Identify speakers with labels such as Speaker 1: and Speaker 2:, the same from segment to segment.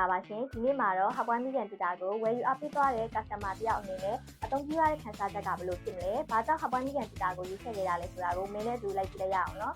Speaker 1: လာပါရှင်ဒီနေ့မှာတော့ဟပ်ပွိုင်းမိကန်ဒေတာကိုဝယ်ယူအပ်ပေးသွားတဲ့ customer တယောက်အနေနဲ့အသုံးပြုရတဲ့ခန်းစားချက်ကဘယ်လိုဖြစ်မလဲဘာကြောင့်ဟပ်ပွိုင်းမိကန်ဒေတာကိုယူခဲ့ရတာလဲဆိုတာကိုမင်းနဲ့တူလိုက်ကြည့်လိုက်ရအောင်နော်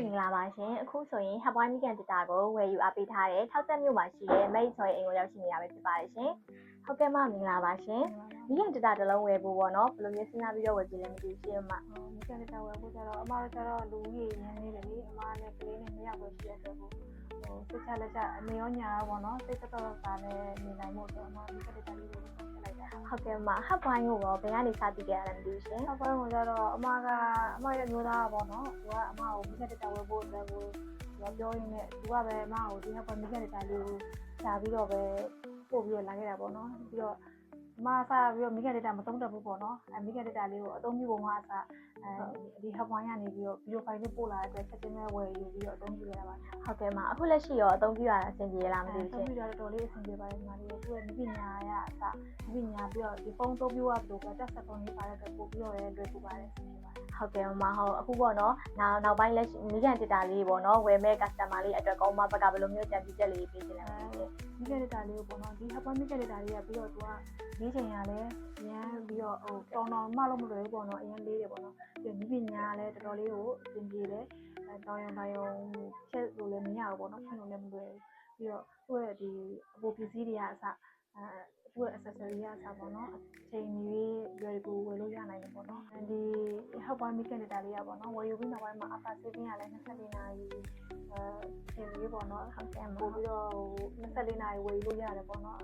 Speaker 1: မင်္ဂလာပါရှင်အခုဆိုရင်ဟပ်ပွိုင်းမိကန်ဒေတာကိုဝယ်ယူအပ်ပေးထားတဲ့ထောက်သက်မြို့မှာရှိတဲ့မိတ်ဆွေအိမ်ကိုရောက်ရှိနေရပဲဖြစ်ပါတယ်ရှင်ဟုတ်ကဲ့မင်္ဂလာပါရှင်မိကန်ဒေတာတစ်လုံးဝယ်ဖို့ပေါ့နော်ဘယ်လိုမျိုးစဉ်းစားပြီးတော့ဝယ်ကြည့်လဲမသိဘူးရှင်မ
Speaker 2: မိကန်ဒေတာဝယ်ဖို့ကျတော့အမတို့ကျတော့လူကြီးရင်းနေတယ်လေအမနဲ့ကလေးနဲ့မရောက်ပဲရှိရတဲ့ကိုစိတ်ချလက်ချအနေရောညာရောပေါ့နော်စိတ်တော်တော်စားနဲ့နေနိုင်ဖို့ဆိုတော့အမမိကန်ဒေတာလေးကိုဆက်လိုက်တာ
Speaker 1: ဟုတ်ကဲ့မဟပ်ပွိုင်းကိုတော့ဘယ်ကနေစတည်ခဲ့ရလဲမသိဘူးရှင်
Speaker 2: ဟပ်ပွိုင်းကိုကျတော့အမရဲ့မျိုးသားပေါ့နော်သူကအမကိုမိကန်ဒေတာဝယ်ဖို့အတွက်ကိုပြောရင်းနဲ့သူကပဲအမကိုဒီဟပ်ပွိုင်းမိကန်ဒေတာလေးကိုရှာပြီးတော့ပဲပို့ပြီးတော့လာခဲ့တာပေါ့နော်ပြီးတော့မဆာပြီးတော့မိကန်ဒေတာမသုံးတတ်ဘူးပေါ့နော်မိကန်ဒေတာလေးကိုအသုံးပြုပုံကအစားဒီဟပ်ပွိုင်းကနေပြီးတော့ဗီဒီယိုဖိုင်လေးပို့လာတဲ့အတွက်ချက်ချင်းပဲဝယ်ယူပြီးတော့အသုံးပြုရတာပါ
Speaker 1: ဟုတ်ကဲ့မအခုလက်ရှိရောအသုံးပြုရတာအဆင်ပြေလားမသိဘူး
Speaker 2: ရှင်အသုံးပြုရတော့တော်လေးအဆင်ပြေပါတယ်ညီမလေးသူ့ရဲ့မိပညာရအစားမိပညာပြီးတော့ဒီဖုန်းသုံးပြုရပြီးတော့တက်ဆက်ဖုန်းလေးပါတဲ့အတွက်ပို့ပြီးတော့လည်းလွယ်ကူပါတယ်ဆင်ပြေပါတယ်
Speaker 1: ဟုတ်ကဲ့မဟုတ်အခုပေါ့နော်နောက်ပိုင်းလက်ရှိမိကန်ဒေတာလေးပေါ့နော်ဝယ်မဲ့ customer လေးအတွက်ကောင်းမဘက်ကဘယ်လိုမျိုးကြံပြချက်လေးပေးချင်လဲ
Speaker 2: မိကန်ဒေတာလေးကိုပေါ့နော်ဒီဟပ်ပွိုင်းမိကန်ဒေတာလေးကပြီးတော့သူကလေးချိန်ရလဲရမ်းပြီးတော့တော်တော်မှလို့မလွယ်ဘူးပေါ့နော်အရင်လေးတယ်ပေါ့နော်ပြီးမိပညာကလည်းတော်တော်လေးကိုအဆင်ပြေတယ်တောင်းရုံချက်လို့လည်းမရဘူးပေါ့နော်ချက်လို့လည်းမလွယ်ဘူးပြီးတော့သူ့ရဲ့ဒီအပေါ်ပစ္စည်းတွေကအစသူ့ရဲ့ accessory ကအစပေါ့နော်အချိန်မီလွယ်ကူဝယ်လို့ရနိုင်တယ်ပေါ့နော်ဒီဟပ်ပွိုင်းမိကန်ဒေတာလေးကပေါ့နော်ဝယ်ယူပြီးနောက်ပိုင်းမှာ after saving ကလည်း24နာရီချိန်လေးပေါ့နော်
Speaker 1: ဟုတ်ကဲ့
Speaker 2: ပို့ပြီးတော့24နာရီဝယ်လို့ရတယ်ပေါ့နော်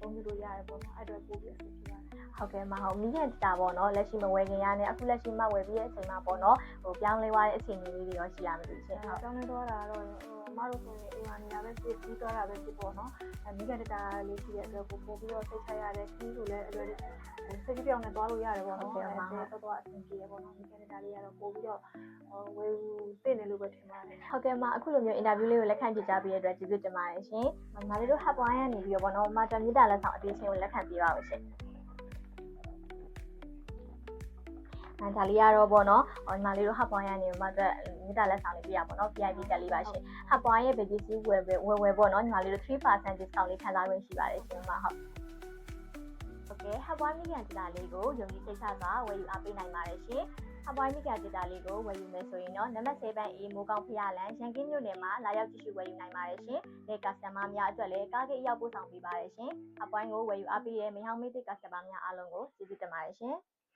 Speaker 2: သုံးပြုလို့ရတယ်ပေါ့နော်အဲ့တော့ပို့ပြီးအဆင်ပြေပါတယ်
Speaker 1: ဟုတ်ကဲ့မဟုတ်မိကန်ဒေတာပေါ့နော်လက်ရှိမဝယ်ခင်ရနဲ့အခုလက်ရှိမှဝယ်ပြီးတဲ့အချိန်မှာပေါ့နော်ပြောင်းလဲသွားတဲ့အချိန်လေးတွေရောရှိရမလို့ရှင်
Speaker 2: ဟုတ်ပြောင်းလဲသွားတာတော့အမတို့ဆိုရင်အိမ်မှာနေရာပဲဖြစ်ပြီးသွားတာပဲဖြစ်ပေါ့နော်မိကန်ဒေတာလေးရှိတဲ့အတွက်ပို့ပြီးတော့စိတ်ချရတယ်ခီးဆိုလည်းအလွယ်စိတ်ပြောင်းနဲ့သွားလို့ရတယ်ပေါ့နော်တော်တော်အဆင်ပြေရပေါ့နော်မိကန်ဒေတာလေးကတော့ပို့ပြီးတော့ဝယ်သိနေလို့ပဲထင်ပါတယ်
Speaker 1: ဟုတ်ကဲ့မအခုလိုမျိုးအင်တာဗျူးလေးကိုလက်ခံကြည့်ကြပြီးတဲ့အတွက်ကျေးဇူးတင်ပါတယ်ရှင်။ညီမလေးတို့ဟပ်ပွိုင်းကနေပြီးတော့ပေါ့နော်မာတာမြစ်တာလက်ဆောင်အသေးချင်းကိုလက်ခံပေးပါဦးရှင်။ဒါလေးကတော့ပေါ့နော်ညီမလေးတို့ဟပ်ပွိုင်းကနေမာတာမြစ်တာလက်ဆောင်လေးပြရပေါ့နော် VIP တက်လေးပါရှင်။ဟပ်ပွိုင်းရဲ့ business ဝယ်ပေါ့နော်ညီမလေးတို့ 3% discount လေးခံစားခွင့်ရှိပါတယ်ရှင်မဟုတ်။ဟုတ်ကဲ့ဟပ်ပွိုင်းမိကန်ဒေတာလေးကိုယုံကြည်စိတ်ချစွာဝယ်ယူအားပေးနိုင်ပါတယ်ရှင်။ဟပ်ပွိုင်းမိကန်ဒေတာလေးကိုဝယ်ယူမယ်ဆိုရင်တော့နံပါတ်7 A မိုးကောင်းဖျားလန်ရန်ကင်းမြို့နယ်မှာလာရောက်ကြည့်ရှုဝယ်ယူနိုင်ပါတယ်ရှင်။ဒီ customer များအတွက်လည်းကားကိတ်ရောက်ပို့ဆောင်ပေးပါတယ်ရှင်။ဟပ်ပွိုင်းကိုဝယ်ယူအားပေးတဲ့မိဟောင်းမိတ် customer များအားလုံးကိုကျေးဇူးတင်ပါတယ်ရှင်။